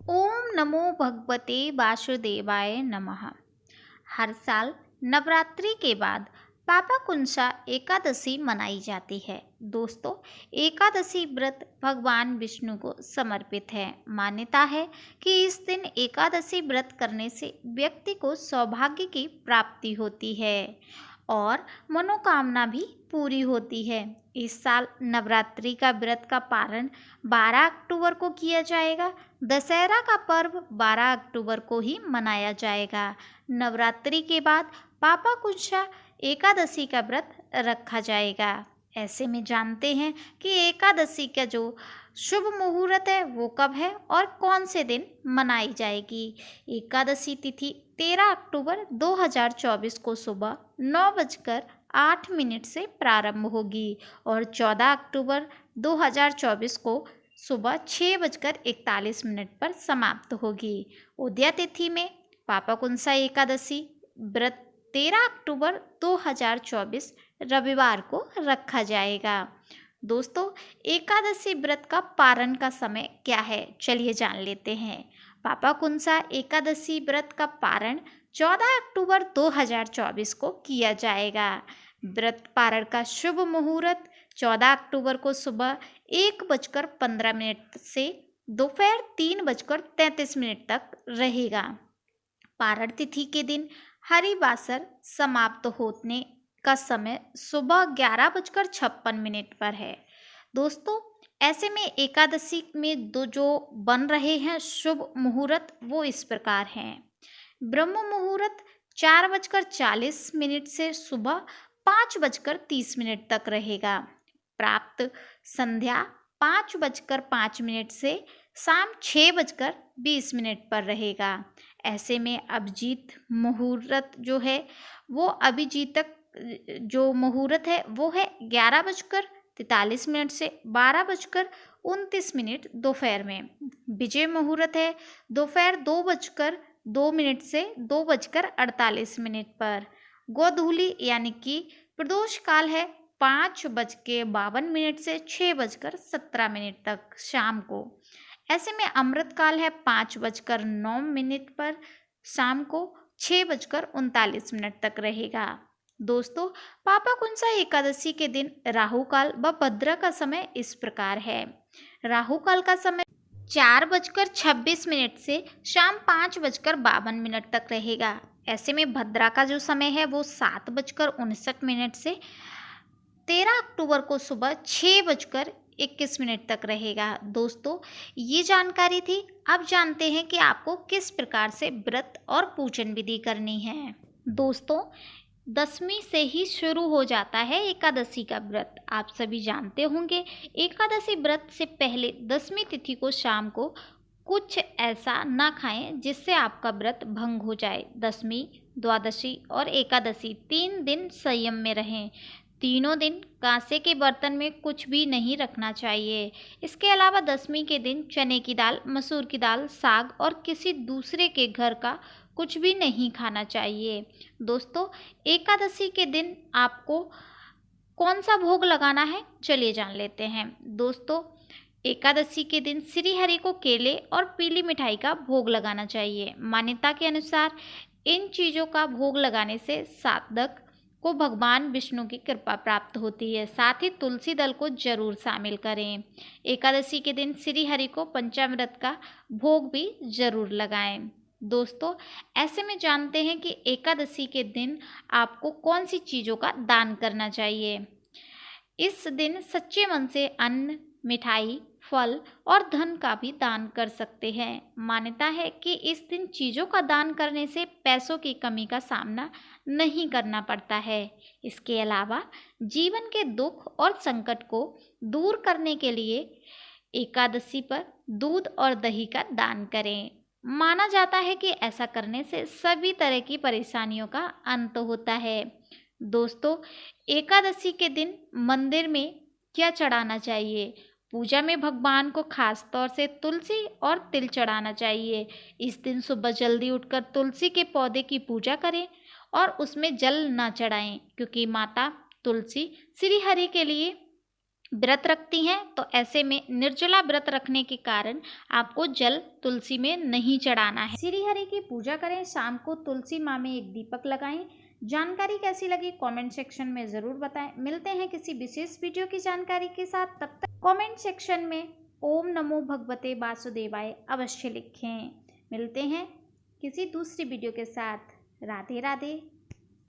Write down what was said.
ओम नमो भगवते वासुदेवाय नमः। हर साल नवरात्रि के बाद पापा कुंसा एकादशी मनाई जाती है। दोस्तों, एकादशी व्रत भगवान विष्णु को समर्पित है। मान्यता है कि इस दिन एकादशी व्रत करने से व्यक्ति को सौभाग्य की प्राप्ति होती है और मनोकामना भी पूरी होती है। इस साल नवरात्रि का व्रत का पारण 12 अक्टूबर को किया जाएगा। दशहरा का पर्व 12 अक्टूबर को ही मनाया जाएगा। नवरात्रि के बाद पापा कुंसा एकादशी का व्रत रखा जाएगा। ऐसे में जानते हैं कि एकादशी का जो शुभ मुहूर्त है वो कब है और कौन से दिन मनाई जाएगी। एकादशी तिथि 13 अक्टूबर 2024 को सुबह 9:08 से प्रारंभ होगी और 14 अक्टूबर 2024 को सुबह 6:41 पर समाप्त होगी। उदया तिथि में पापा कुंसा एकादशी व्रत 13 अक्टूबर 2024 रविवार को रखा जाएगा। दोस्तों, एकादशी व्रत का पारण का समय क्या है, चलिए जान लेते हैं। पापा कुंसा एकादशी व्रत का पारण 14 अक्टूबर 2024 को किया जाएगा। व्रत पारण का शुभ मुहूर्त 14 अक्टूबर को सुबह 1:15 से दोपहर 3:33 तक रहेगा। पारण तिथि के दिन हरिवासर समाप्त होने का समय सुबह 11:56 पर है। दोस्तों, ऐसे में एकादशी में जो बन रहे हैं शुभ मुहूर्त वो इस प्रकार हैं। ब्रह्म मुहूर्त 4:40 से सुबह 5:30 तक रहेगा। प्राप्त संध्या 5:05 से शाम 6:20 पर रहेगा। ऐसे में अभिजीत मुहूर्त जो है वो अभिजीतक जो मुहूर्त है वो है 11:43 से 12:29 दोपहर में। विजय मुहूर्त है दोपहर 2:02 से 2:48 पर। गोधूली यानी कि प्रदोष काल है 5:52 से 6:17 तक शाम को। ऐसे में अमृत काल है 5:09 पर शाम को 6:39 तक रहेगा। दोस्तों, पापा कुंसा एकादशी के दिन राहु काल व भद्रा का समय इस प्रकार है। राहु काल का समय 4:26 से शाम 5:52 तक रहेगा। ऐसे में भद्रा का जो समय है वो 7:59 से 13 अक्टूबर को सुबह 6:21 तक रहेगा। दोस्तों, ये जानकारी थी। अब जानते हैं कि आपको किस प्रकार से व्रत और पूजन विधि करनी है। दोस्तों, दशमी से ही शुरू हो जाता है एकादशी का व्रत। आप सभी जानते होंगे एकादशी व्रत से पहले दशमी तिथि को शाम को कुछ ऐसा ना खाएं जिससे आपका व्रत भंग हो जाए। दशमी, द्वादशी और एकादशी 3 दिन संयम में रहें। तीनों दिन कांसे के बर्तन में कुछ भी नहीं रखना चाहिए। इसके अलावा दशमी के दिन चने की दाल, मसूर की दाल, साग और किसी दूसरे के घर का कुछ भी नहीं खाना चाहिए। दोस्तों, एकादशी के दिन आपको कौन सा भोग लगाना है, चलिए जान लेते हैं। दोस्तों, एकादशी के दिन श्री हरि को केले और पीली मिठाई का भोग लगाना चाहिए। मान्यता के अनुसार इन चीज़ों का भोग लगाने से साधक को भगवान विष्णु की कृपा प्राप्त होती है। साथ ही तुलसी दल को जरूर शामिल करें। एकादशी के दिन श्री हरि को पंचामृत का भोग भी जरूर लगाएं। दोस्तों, ऐसे में जानते हैं कि एकादशी के दिन आपको कौन सी चीज़ों का दान करना चाहिए। इस दिन सच्चे मन से अन्न, मिठाई, फल और धन का भी दान कर सकते हैं। मान्यता है कि इस दिन चीज़ों का दान करने से पैसों की कमी का सामना नहीं करना पड़ता है। इसके अलावा जीवन के दुख और संकट को दूर करने के लिए एकादशी पर दूध और दही का दान करें। माना जाता है कि ऐसा करने से सभी तरह की परेशानियों का अंत होता है। दोस्तों, एकादशी के दिन मंदिर में क्या चढ़ाना चाहिए। पूजा में भगवान को खास तौर से तुलसी और तिल चढ़ाना चाहिए। इस दिन सुबह जल्दी उठकर तुलसी के पौधे की पूजा करें और उसमें जल न चढ़ाएं, क्योंकि माता तुलसी श्री हरि के लिए व्रत रखती हैं तो ऐसे में निर्जला व्रत रखने के कारण आपको जल तुलसी में नहीं चढ़ाना है। श्री हरि की पूजा करें, शाम को तुलसी माँ में एक दीपक लगाएं। जानकारी कैसी लगी कमेंट सेक्शन में ज़रूर बताएं। मिलते हैं किसी विशेष वीडियो की जानकारी के साथ, तब तक कमेंट सेक्शन में ओम नमो भगवते वासुदेवाय अवश्य लिखें। मिलते हैं किसी दूसरी वीडियो के साथ। राधे राधे।